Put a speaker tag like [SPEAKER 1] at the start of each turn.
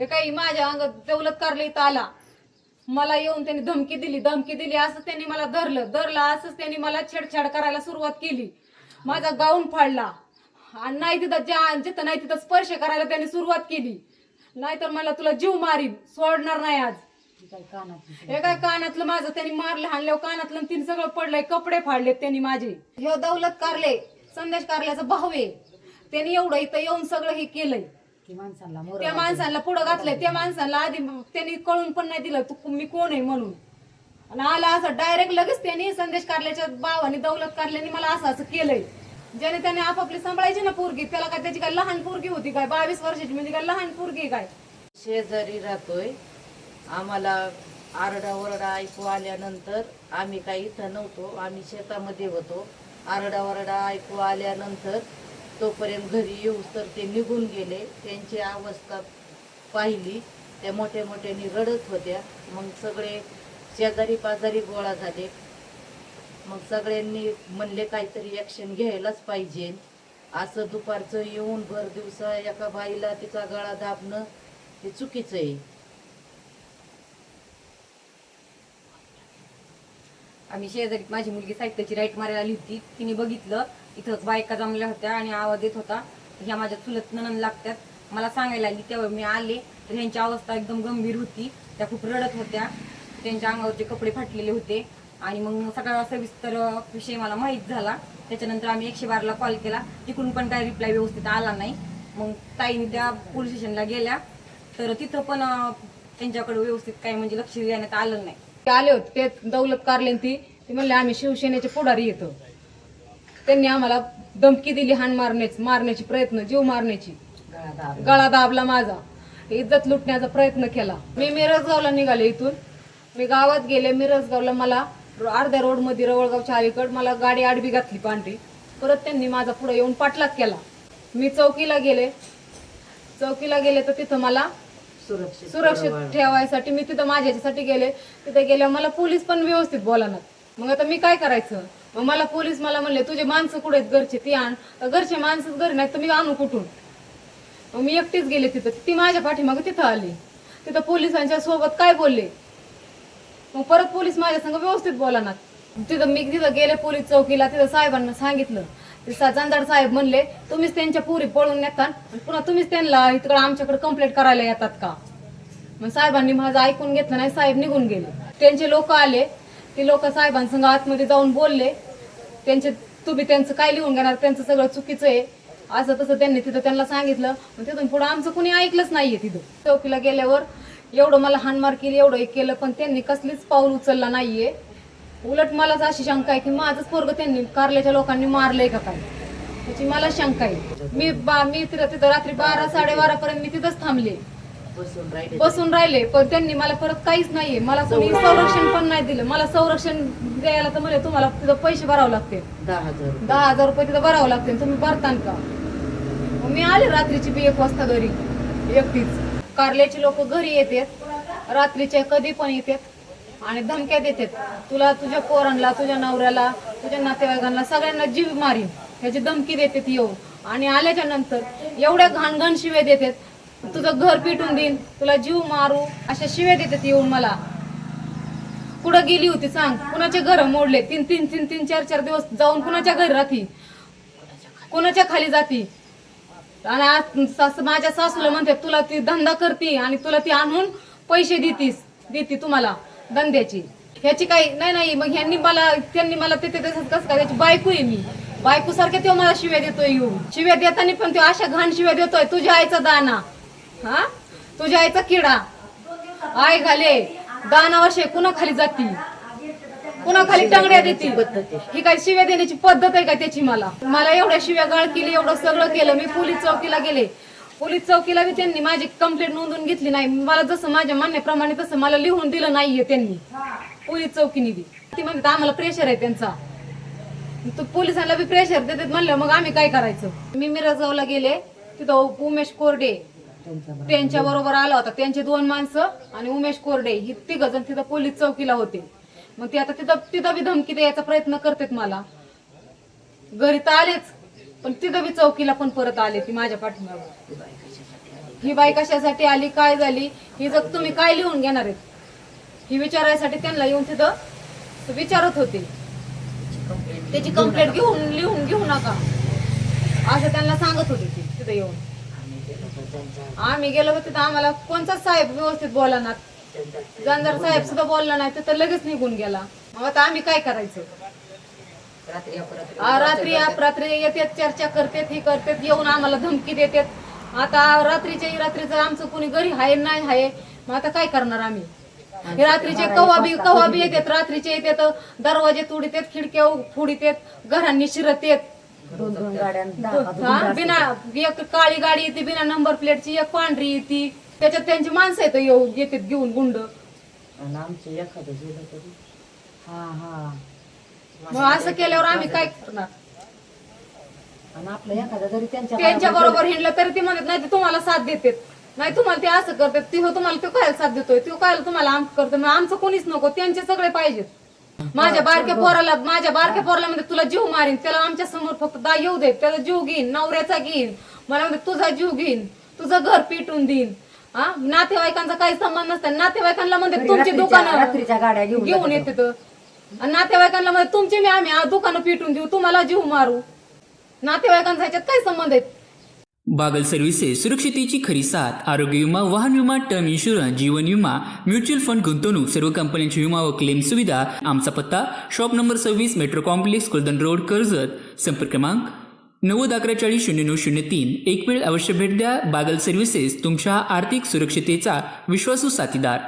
[SPEAKER 1] हे काही माझ्या अंगात दौलत कारले इथं आला, मला येऊन त्यांनी धमकी दिली असं त्यांनी मला धरलं असंच त्यांनी मला छेडछाड करायला सुरुवात केली. माझा गाऊन फाडला आणि नाही तिथं जिथं नाही तिथं स्पर्श करायला त्यांनी सुरुवात केली. नाहीतर मला तुला जीव मारीन, सोडणार नाही आज. हे काय कानातलं माझं त्यांनी मारलं, हाणल्यावर कानातलं तीन सगळं पडलंय, कपडे फाडलेत त्यांनी माझे. हे दौलत कारले संदेश कारल्याचा भाऊ आहे. त्यांनी एवढं इथं येऊन सगळं हे केलंय. त्या माणसाला पुढं घातलंय. त्या माणसाला आधी त्यांनी कळून पण नाही दिलं तू मी कोण आहे म्हणून. आणि आला असं डायरेक्ट लगेच त्यांनी संदेश कारल्याच्या भावाने दौलत कारल्याने मला असं केलंय. ज्याने त्याने आपापली सांभाळायची ना पोरगी, त्याला काय त्याची काय लहान पोरगी होती काय? 22 वर्षाची म्हणजे काय लहान पोरगी काय?
[SPEAKER 2] शेजारी राहतोय. आम्हाला आरडाओरडा ऐकू आल्यानंतर आम्ही काही इथं नव्हतो, आम्ही शेतामध्ये होतो. आरडाओरडा ऐकू आल्यानंतर तोपर्यंत घरी येऊ तर ते निघून गेले. त्यांची अवस्था पाहिली, त्या मोठ्या मोठ्याने रडत होत्या. मग सगळे शेजारी पाजारी गोळा झाले. मग सगळ्यांनी म्हणले काहीतरी ॲक्शन घ्यायलाच पाहिजे. असं दुपारचं येऊन भर दिवसा एका बाईला तिचा गळा दाबणं हे चुकीचं आहे.
[SPEAKER 3] आम्ही शेजारी माझी मुलगी साहित्याची राईट मारायला आली होती. तिने बघितलं इथं बायका जमल्या होत्या आणि आवाज येत होता. ह्या माझ्या चुलत नणंद लागतात, मला सांगायला आली. तेव्हा मी आले तर ह्यांची अवस्था एकदम गंभीर होती. त्या खूप रडत होत्या, त्यांच्या अंगावरचे कपडे फाटलेले होते. आणि मग सगळा सविस्तर विषय मला माहीत झाला. त्याच्यानंतर आम्ही 112ला कॉल केला. तिकडून पण काही रिप्लाय व्यवस्थित आला नाही. मग ताईने त्या पोलीस स्टेशनला गेल्या तर तिथं पण त्यांच्याकडे व्यवस्थित काही म्हणजे लक्ष देण्यात आलं नाही.
[SPEAKER 1] आले होते ते दौलत कारले ती म्हणले आम्ही शिवसेनेचे पुढारी येतो. त्यांनी आम्हाला धमकी दिली, हाण मारण्याची प्रयत्न, जीव मारण्याची. गळा दाबला माझा, इज्जत लुटण्याचा प्रयत्न केला. मी मिरजगावला निघाले इथून. मी गावात गेले मिरजगावला. मला अर्ध्या रोड मध्ये रवळगावच्या अलीकड मला गाडी आडवी घातली पांढरी. परत त्यांनी माझा पुढे येऊन पाठलाग केला. मी चौकीला गेले तर तिथं मला सुरक्षित ठेवायसाठी मी तिथं माझ्यासाठी गेले. तिथे गेल्यावर मला पोलीस पण व्यवस्थित बोलानात. मग आता मी काय करायचं? मग मला पोलीस मला म्हणले तुझे माणसं कुठे आहेत घरचे ती आण. घरचे माणसंच घरी नाही तर मी आणू कुठून? मग मी एकटीच गेले तिथं. ती माझ्या पाठीमागे तिथं आली. तिथं पोलिसांच्या सोबत काय बोलले. मग परत पोलीस माझ्या संग व्यवस्थित बोलानात. तिथं गेले पोलीस चौकीला. तिथं साहेबांना सांगितलं. जांजाड साहेब म्हणले तुम्हीच त्यांच्या पुरी पळून नेतात पुन्हा तुम्हीच त्यांना इकडे आमच्याकडे कंप्लेंट करायला येतात का? मग साहेबांनी माझं ऐकून घेतलं नाही. साहेब निघून गेले. त्यांचे लोक आले. ते लोक साहेबांसंग आतमध्ये जाऊन बोलले. तुम्ही त्यांचं काय लिहून घेणार, त्यांचं सगळं चुकीचं आहे असं तसं त्यांनी तिथं त्यांना सांगितलं. मग तिथून पुढे आमचं कुणी ऐकलंच नाहीये. तिथं चौकीला गेल्यावर एवढं मला हाणमार केली, एवढं हे केलं, पण त्यांनी कसलीच पाऊल उचलला नाहीये. उलट मलाच अशी शंका आहे की माझंच पोरग त्यांनी कारल्याच्या लोकांनी मारलंय का काय, त्याची मला शंका आहे. मी तिथं रात्री 12 12:30 पर्यंत मी तिथंच थांबले, बसून राहिले. पण त्यांनी मला परत काहीच नाहीये. मला कोणी संरक्षण पण नाही दिलं. मला संरक्षण द्यायला तर म्हणजे तुम्हाला तिथं पैसे भरावे लागते, 10,000 रुपये तिथं भरावं लागते. तुम्ही भरतान का? मी आले रात्रीची 1 वाजता घरी एकटीच. कारल्याची लोक घरी येतात रात्रीच्या कधी पण येतात आणि धमक्या देतात. तुला, तुझ्या पोरांना, तुझ्या नवऱ्याला, तुझ्या नातेवाईकांना सगळ्यांना जीव मारीन ह्याची धमकी देतात येऊन. आणि आल्याच्या नंतर एवढ्या घाणघाण शिव्या देतात. तुझं घर पिटून देईन, तुला जीव मारू, अशा शिव्या देतात येऊन. मला कुठं गेली होती सांग? कुणाचे घर मोडले? 3 4 दिवस जाऊन कुणाच्या घरी राहती, कुणाच्या खाली जाती. आणि आज माझ्या सासूला म्हणते तुला ती धंदा करती आणि तुला ती आणून पैसे देती तुम्हाला धंद्याची. ह्याची काही नाही. मग त्यांनी मला तिथे कसं काय? त्याची बायको आहे मी. बायको सारख्या तो मला शिव्या देतोय येऊन. शिव्या देताना पण तो अशा घाण शिव्या देतोय. तुझ्या आईचा दाना, हा तुझ्या आईचा किडा, आई घाले दानावर कुणा खाली जाती, कुणा खाली टंगड्या देते. ही काय शिव्या देण्याची पद्धत आहे का त्याची? मला एवढ्या शिव्या गाळ केली, एवढं सगळं केलं. मी पोलीस चौकीला गेले. पोलीस चौकीला बी त्यांनी माझी कंप्लेंट नोंदवून घेतली नाही. मला जसं माझ्या म्हणण्याप्रमाणे तसं मला लिहून दिलं नाहीये त्यांनी पोलीस चौकीने बी. ती म्हणते आम्हाला प्रेशर आहे त्यांचा, तो पोलिसांना बी प्रेशर देतात म्हणलं. मग आम्ही काय करायचं? मी मिरजगावला गेले. तिथं उमेश कोरडे त्यांच्या बरोबर आला होता. त्यांचे 2 माणसं आणि उमेश कोरडे ही 3 जण तिथं पोलीस चौकीला होते. मग ते आता तिथं बी धमकी द्यायचा प्रयत्न करतात मला. घरी तर आलेच पण तिथं बी चौकीला पण परत आले ती माझ्या पाठीमागे. ही बाई कशासाठी आली, काय झाली, ही जर तुम्ही काय लिहून घेणार आहेत ही विचारायसाठी त्यांना येऊन तिथं विचारत होते. त्याची कंप्लेंट लिहून घेऊ नका असं त्यांना सांगत होते ते तिथं येऊन. आम्ही गेलो होतो तिथं आम्हाला कोणताच साहेब व्यवस्थित बोला ना, जानदार साहेब सुद्धा बोलला नाही तर लगेच निघून गेला. मग आता आम्ही काय करायचं? रात्री अपरात्री येतात, चर्चा करतात, ही करतात, येऊन आम्हाला धमकी देतात. आता रात्रीचं आमचं कोणी घरी आहे नाही आहे, मग आता काय करणार आम्ही? हे रात्रीचे कवा बी येतात, रात्रीचे येतात, दरवाजे तोडतात, खिडक्या फोडतात, घरांनी शिरतात. बिना एक काळी गाडी येते बिना नंबर प्लेटची, एक पांढरी येते, त्याच्यात त्यांची माणसं येतात घेऊन गुंड. मग असं केल्यावर आम्ही काय करणार? त्यांच्या बरोबर हिंडलं तरी ते म्हणत नाही, ते तुम्हाला साथ देतात, नाही तुम्हाला ते असं करतात, ते तुम्हाला तो काय साथ देतोय, तो काय तुम्हाला आम करतो. मग आमचं कोणीच नको, त्यांचे सगळे पाहिजेत. माझ्या बारक्या पोराला म्हणजे तुला जीव मारीन, त्याला आमच्या समोर फक्त येऊ दे, त्याला जीव घेईन, नवऱ्याचा घेईन, मला म्हणजे तुझा जीव घेईन, तुझं घर पिटून देईन. हा, नातेवाईकांचा काही संबंध नसतात. नातेवाईकांना म्हणजे तुमची दुकानं घेऊन येते तर, आणि नातेवाईकांना म्हणजे तुमची आम्ही दुकानं पिटून देऊ, तुम्हाला जीव मारू. नातेवाईकांचा ह्याच्यात काय संबंध आहेत?
[SPEAKER 4] बागल सर्व्हिसेस सुरक्षितेची खरी साथ. आरोग्य विमा, वाहन विमा, टर्म इन्शुरन्स, जीवन विमा, म्युच्युअल फंड गुंतवणूक, सर्व कंपन्यांची विमा व क्लेम सुविधा. आमचा पत्ता shop number 26, metro complex, Kuldan road, Karjat. संपर्क क्रमांक 9011400903. एक वेळ अवश्य भेट द्या. बागल सर्व्हिसेस, तुमच्या आर्थिक सुरक्षितेचा विश्वासू साथीदार.